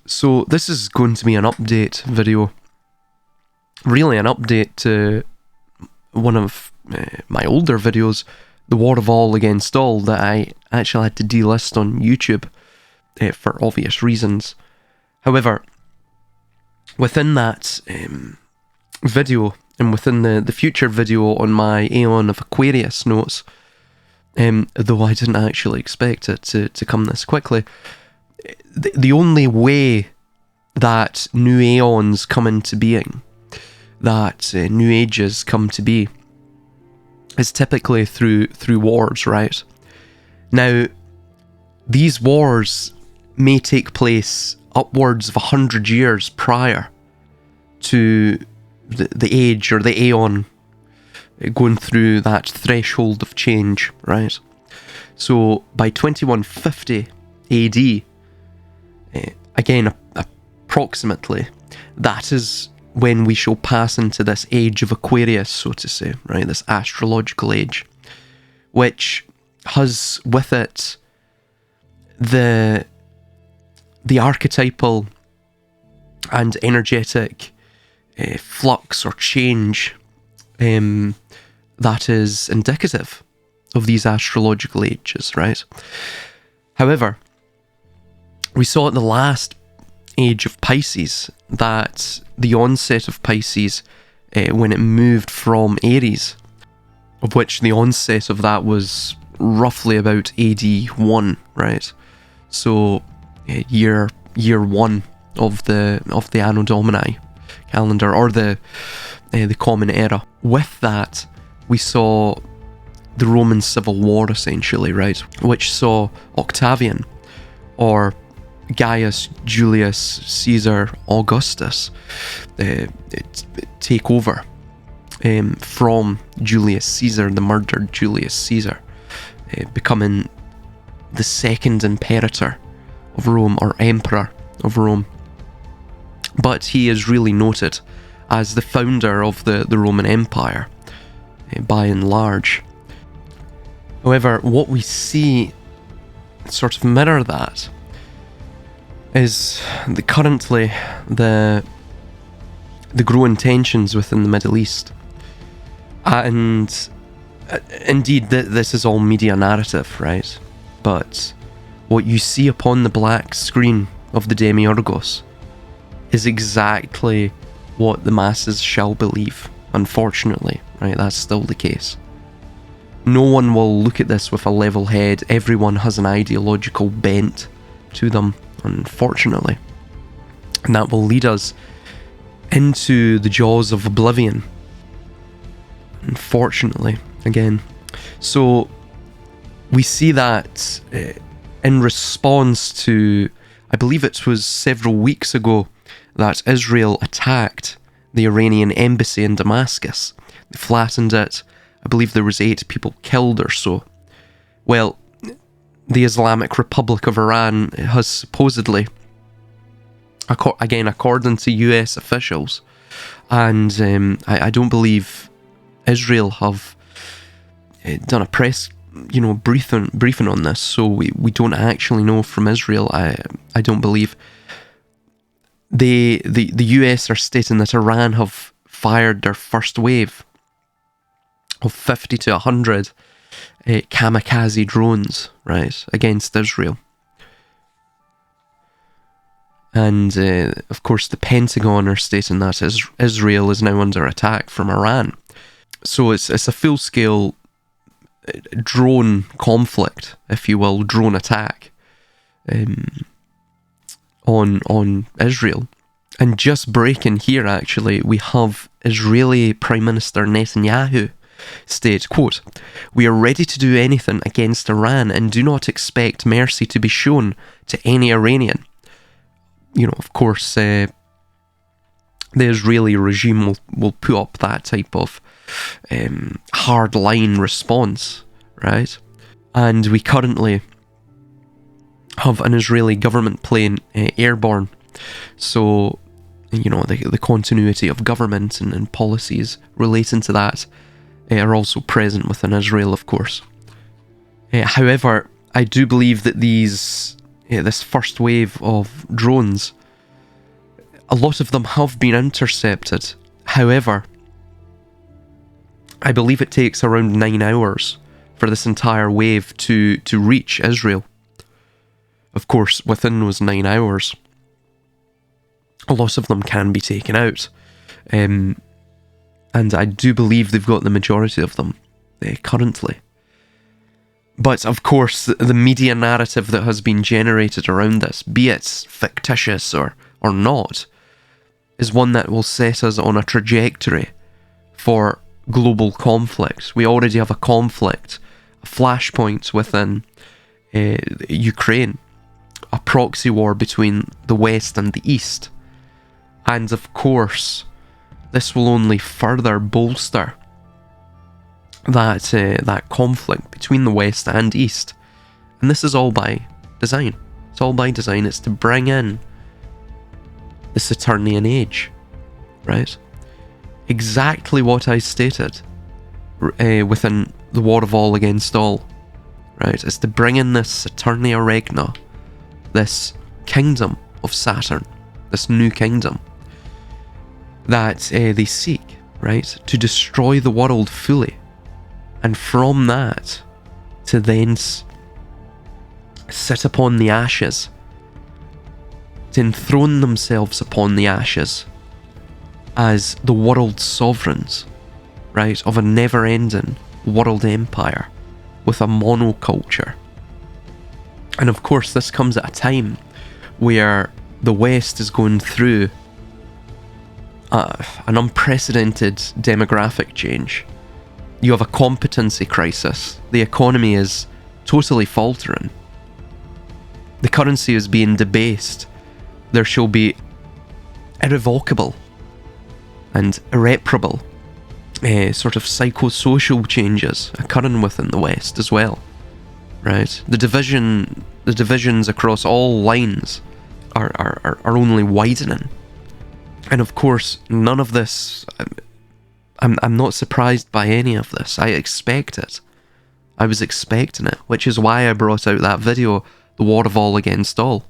So this is going to be an update video. Really an update to one of my older videos, The War of All Against All, that I actually had to delist on YouTube for obvious reasons. However, within that video, and within the future video on my Aeon of Aquarius notes, though I didn't actually expect it to come this quickly, the only way that new aeons come into being, that new ages come to be, is typically through wars, right? Now, these wars may take place upwards of 100 years prior to the age or the aeon going through that threshold of change, right? So by 2150 AD, again, approximately, that is when we shall pass into this age of Aquarius, so to say, right? This astrological age, which has with it the archetypal and energetic flux or change that is indicative of these astrological ages, right? However, we saw at the last age of Pisces that the onset of Pisces, when it moved from Aries, of which the onset of that was roughly about AD 1, right? So year 1 of the Anno Domini calendar, or the Common Era. With that, we saw the Roman Civil War, essentially, right? Which saw Octavian, or Gaius Julius Caesar Augustus, take over from Julius Caesar, the murdered Julius Caesar, becoming the second imperator of Rome, or emperor of Rome. But he is really noted as the founder of the Roman Empire, by and large. However, what we see sort of mirror that is currently the growing tensions within the Middle East. And indeed, this is all media narrative, right? But what you see upon the black screen of the Demiurgos is exactly what the masses shall believe, unfortunately, right? That's still the case. No one will look at this with a level head. Everyone has an ideological bent to them, unfortunately. And that will lead us into the jaws of oblivion, unfortunately, again. So we see that in response to, I believe it was several weeks ago, that Israel attacked the Iranian embassy in Damascus. They flattened it. I believe there was 8 people killed or so. Well, the Islamic Republic of Iran has supposedly, again according to US officials, and I don't believe Israel have done a press briefing on this, so we don't actually know from Israel. I don't believe. The US are stating that Iran have fired their first wave of 50 to 100 kamikaze drones, right, against Israel. And of course the Pentagon are stating that Israel is now under attack from Iran. So it's a full-scale drone conflict, if you will, drone attack on Israel. And just breaking here, actually, we have Israeli Prime Minister Netanyahu state, quote, "We are ready to do anything against Iran and do not expect mercy to be shown to any Iranian." Of course, the Israeli regime will put up that type of hard-line response, right? And we currently have an Israeli government plane airborne. So, the continuity of government and policies relating to that are also present within Israel, of course. However, I do believe that this first wave of drones A lot of them have been intercepted. However, I believe it takes around 9 hours for this entire wave to reach Israel. Of course, within those 9 hours, a lot of them can be taken out. And I do believe they've got the majority of them currently. But of course, the media narrative that has been generated around this, be it fictitious or not, is one that will set us on a trajectory for global conflict. We already have a conflict, a flashpoint within Ukraine, a proxy war between the West and the East. And of course, this will only further bolster that conflict between the West and East. And this is all by design. It's all by design. It's to bring in the Saturnian age, right? Exactly what I stated within the War of All Against All, right? It's to bring in this Saturnia Regna, this kingdom of Saturn, this new kingdom that they seek, right? To destroy the world fully. And from that, to then sit upon the ashes, to enthrone themselves upon the ashes as the world's sovereigns, right, of a never-ending world empire with a monoculture. And of course, this comes at a time where the West is going through an unprecedented demographic change. You have a competency crisis. The economy is totally faltering. The currency is being debased. There shall be irrevocable and irreparable sort of psychosocial changes occurring within the West as well, right? The divisions across all lines are only widening. And of course, none of this, I'm not surprised by any of this. I expect it. I was expecting it, which is why I brought out that video, The War of All Against All.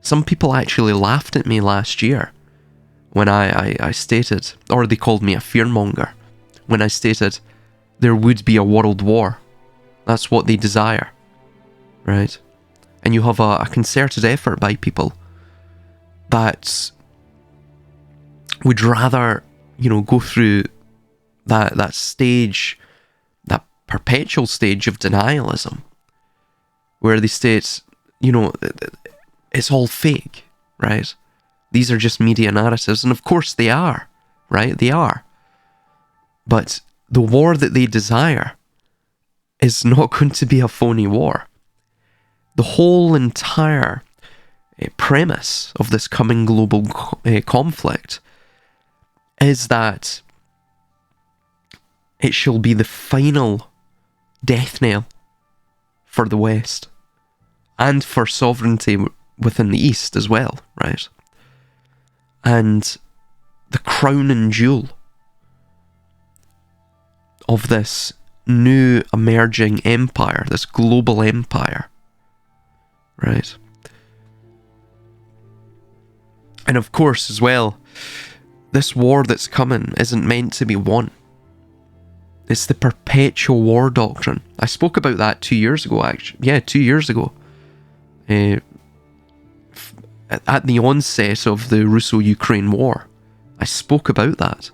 Some people actually laughed at me last year when I stated, or they called me a fearmonger, when I stated there would be a world war. That's what they desire, right? And you have a concerted effort by people that would rather, go through that stage, that perpetual stage of denialism, where they state, it's all fake, right? These are just media narratives, and of course they are, right? They are. But the war that they desire is not going to be a phony war. The whole entire premise of this coming global conflict is that it shall be the final death knell for the West and for sovereignty within the East as well, right? And the crown and jewel of this new emerging empire, this global empire, right? And of course, as well, this war that's coming isn't meant to be won. It's the Perpetual War Doctrine. I spoke about that 2 years ago, actually. Yeah, 2 years ago. At the onset of the Russo-Ukraine war. I spoke about that.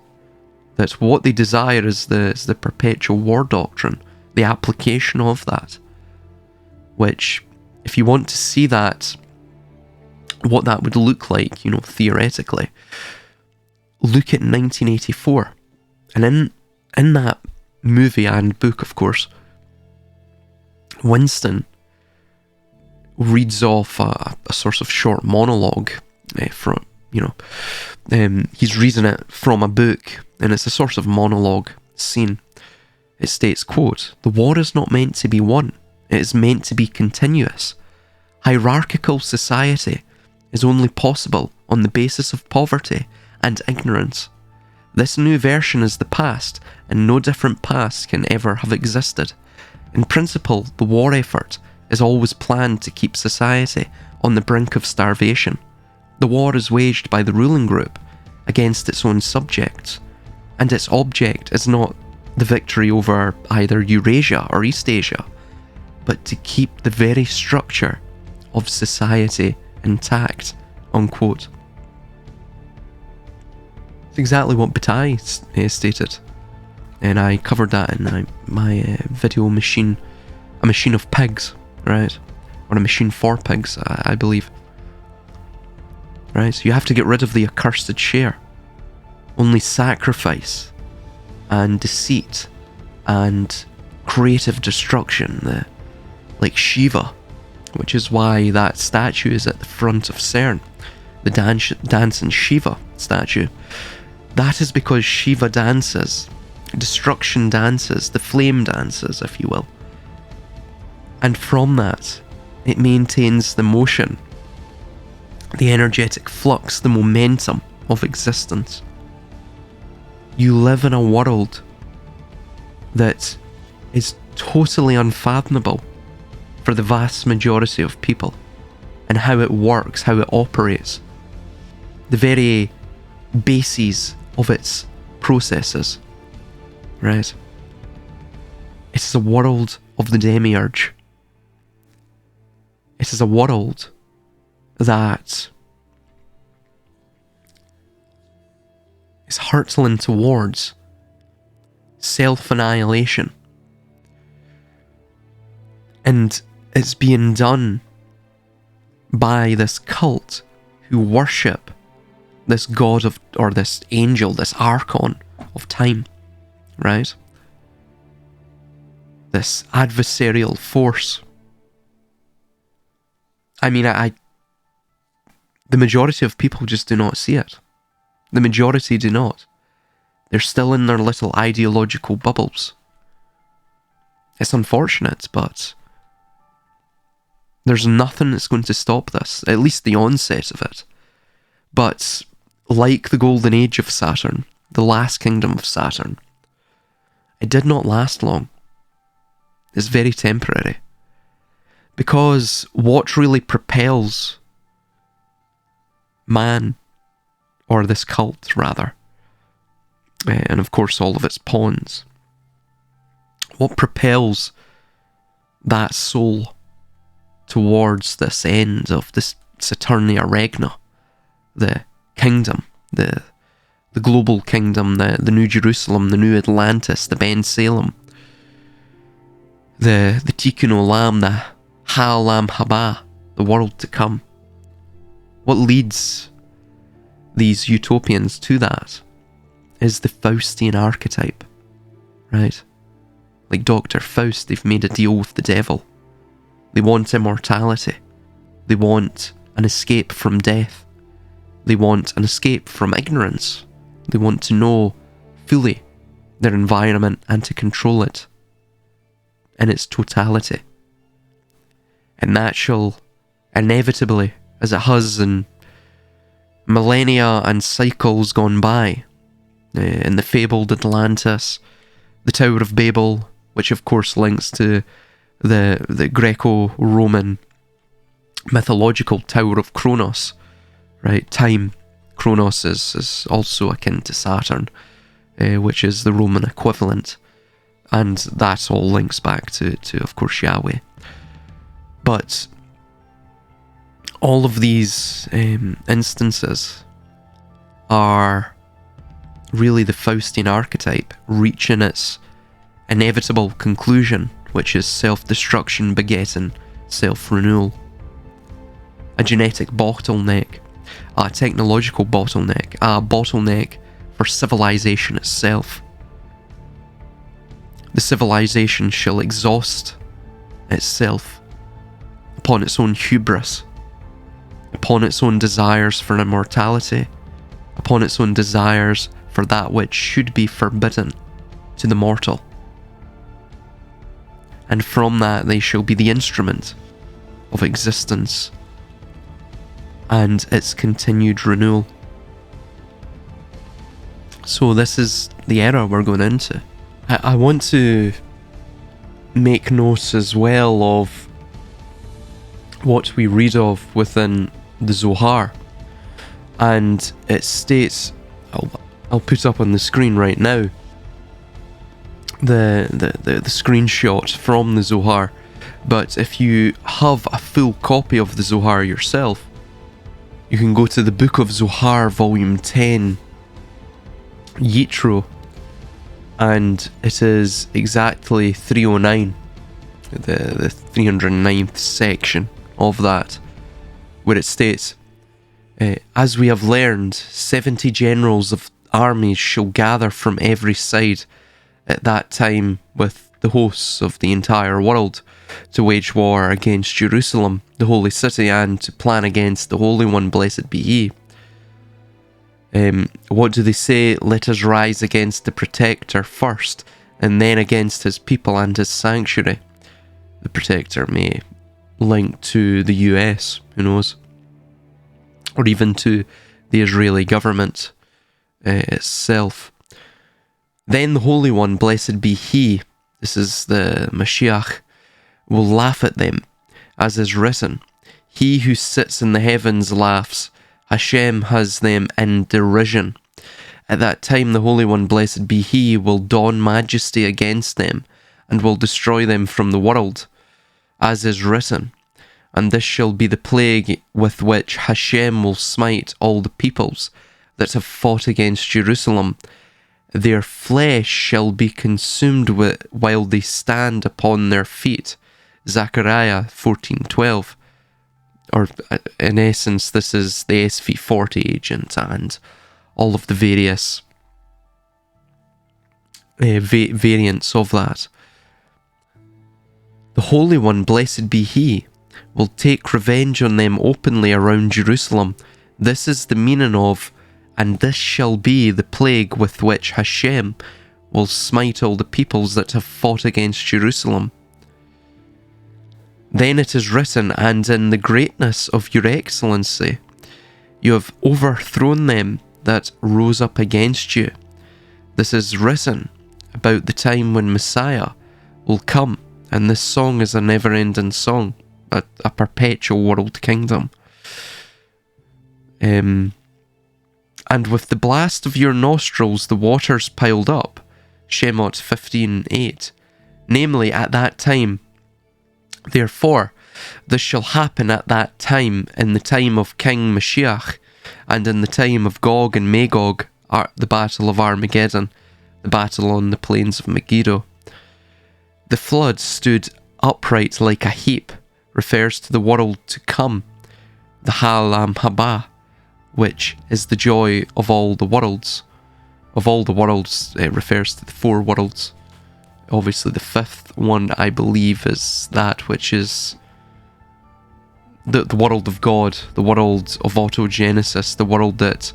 That what they desire is the Perpetual War Doctrine. The application of that. Which, if you want to see that, what that would look like, theoretically, look at 1984. And in that movie and book, of course, Winston reads off a sort of short monologue from, he's reading it from a book, and it's a sort of monologue scene. It states, quote, "The war is not meant to be won. It is meant to be continuous. Hierarchical society is only possible on the basis of poverty and ignorance. This new version is the past, and no different past can ever have existed. In principle, the war effort is always planned to keep society on the brink of starvation. The war is waged by the ruling group against its own subjects, and its object is not the victory over either Eurasia or East Asia, but to keep the very structure of society intact, unquote. It's exactly what Bataille stated, and I covered that in my video machine, a machine of pigs, right? Or a machine for pigs, I believe. Right, so you have to get rid of the accursed share. Only sacrifice and deceit and creative destruction, like Shiva, which is why that statue is at the front of CERN, the dancing Shiva statue. That is because Shiva dances, destruction dances, the flame dances, if you will. And from that, it maintains the motion, the energetic flux, the momentum of existence. You live in a world that is totally unfathomable for the vast majority of people, and how it works, how it operates, the very bases of its processes, right? It is a world of the demiurge. It is a world that is hurtling towards self-annihilation. And it's being done by this cult who worship this god of, or this angel, this archon of time, right? This adversarial force. I mean, the majority of people just do not see it. The majority do not. They're still in their little ideological bubbles. It's unfortunate, but there's nothing that's going to stop this, at least the onset of it. But like the golden age of Saturn, the last kingdom of Saturn, it did not last long. It's very temporary. Because what really propels man, or this cult rather, and of course all of its pawns, what propels that soul towards this end of this Saturnia Regna, the kingdom, the global kingdom, the New Jerusalem, the New Atlantis, the Ben Salem, the Tikkun Olam, the Ha'olam Haba, the world to come. What leads these utopians to that is the Faustian archetype, right? Like Dr. Faust, they've made a deal with the devil. They want immortality. They want an escape from death. They want an escape from ignorance. They want to know fully their environment and to control it in its totality. And that shall inevitably, as it has in millennia and cycles gone by, in the fabled Atlantis, the Tower of Babel, which of course links to the Greco-Roman mythological Tower of Kronos, right? Time. Kronos is also akin to Saturn, which is the Roman equivalent, and that all links back to of course Yahweh. But all of these instances are really the Faustian archetype reaching its inevitable conclusion, which is self-destruction begetting self-renewal. A genetic bottleneck, a technological bottleneck, a bottleneck for civilization itself. The civilization shall exhaust itself upon its own hubris, upon its own desires for immortality, upon its own desires for that which should be forbidden to the mortal. And from that they shall be the instrument of existence and its continued renewal. So this is the era we're going into. I want to make notes as well of what we read of within the Zohar, And it states, I'll put up on the screen right now the screenshot from the Zohar. But if you have a full copy of the Zohar yourself, you can go to the Book of Zohar, Volume 10, Yitro, and it is exactly 309, the 309th section of that, where it states, as we have learned, 70 generals of armies shall gather from every side at that time with the hosts of the entire world to wage war against Jerusalem, the holy city, and to plan against the Holy One, blessed be He. What do they say? Let us rise against the Protector first, and then against his people and his sanctuary. The Protector may link to the US, who knows? Or even to the Israeli government itself. Then the Holy One, blessed be He, this is the Mashiach, will laugh at them, as is written. He who sits in the heavens laughs. Hashem has them in derision. At that time the Holy One, blessed be He, will don majesty against them, and will destroy them from the world, as is written. And this shall be the plague with which Hashem will smite all the peoples that have fought against Jerusalem. Their flesh shall be consumed while they stand upon their feet. Zechariah 14:12. Or in essence, this is the SV40 agent and all of the various variants of that. The Holy One, blessed be He, will take revenge on them openly around Jerusalem. This is the meaning of, and this shall be the plague with which Hashem will smite all the peoples that have fought against Jerusalem. Then it is written, and in the greatness of your excellency, you have overthrown them that rose up against you. This is written about the time when Messiah will come, and this song is a never-ending song, a perpetual world kingdom. And with the blast of your nostrils the waters piled up, Shemot 15:8. Namely, at that time, therefore, this shall happen at that time, in the time of King Mashiach, and in the time of Gog and Magog, the battle of Armageddon, the battle on the plains of Megiddo. The flood stood upright like a heap, refers to the world to come, the Halam Haba, which is the joy of all the worlds. Of all the worlds, it refers to the four worlds. Obviously the fifth one, I believe, is that which is the world of God, the world of autogenesis, the world that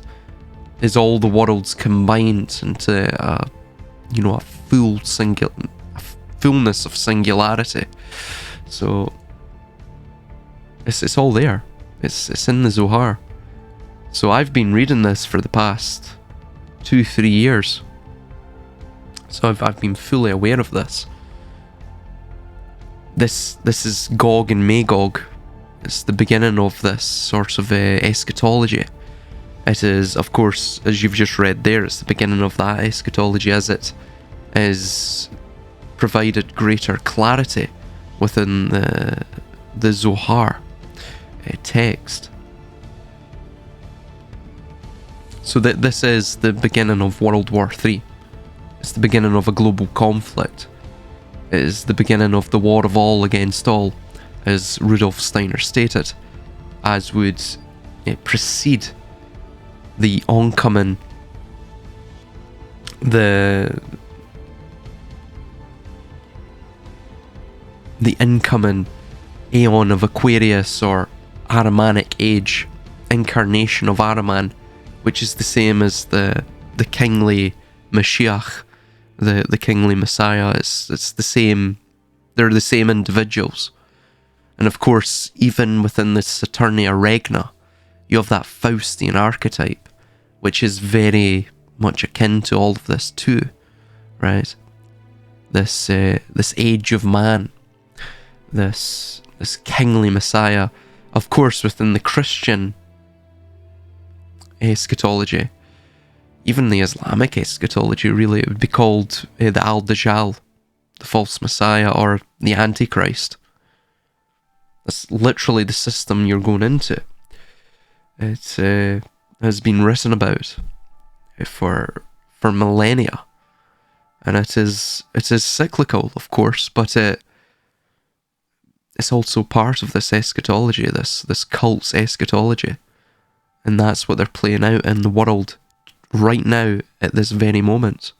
is all the worlds combined into a fullness of singularity. So it's all there. It's in the Zohar. So I've been reading this for the past 2-3 years. So I've been fully aware of this. This is Gog and Magog. It's the beginning of this sort of eschatology. It is, of course, as you've just read there, it's the beginning of that eschatology as it is provided greater clarity within the Zohar text. So that this is the beginning of World War III. It's the beginning of a global conflict. It is the beginning of the war of all against all, as Rudolf Steiner stated, as would precede the oncoming, the incoming Aeon of Aquarius or Aramanic age, incarnation of Araman, which is the same as the kingly Mashiach, the kingly Messiah. It's the same. They're the same individuals. And of course, even within the Saturnia Regna, you have that Faustian archetype, which is very much akin to all of this too, right? This age of man, this kingly Messiah. Of course, within the Christian eschatology, even the Islamic eschatology, really, it would be called the Al-Dajjal, the false messiah, or the Antichrist. That's literally the system you're going into. It has been written about for millennia, and it is cyclical, of course, but it's also part of this eschatology, this cult's eschatology, and that's what they're playing out in the world right now at this very moment.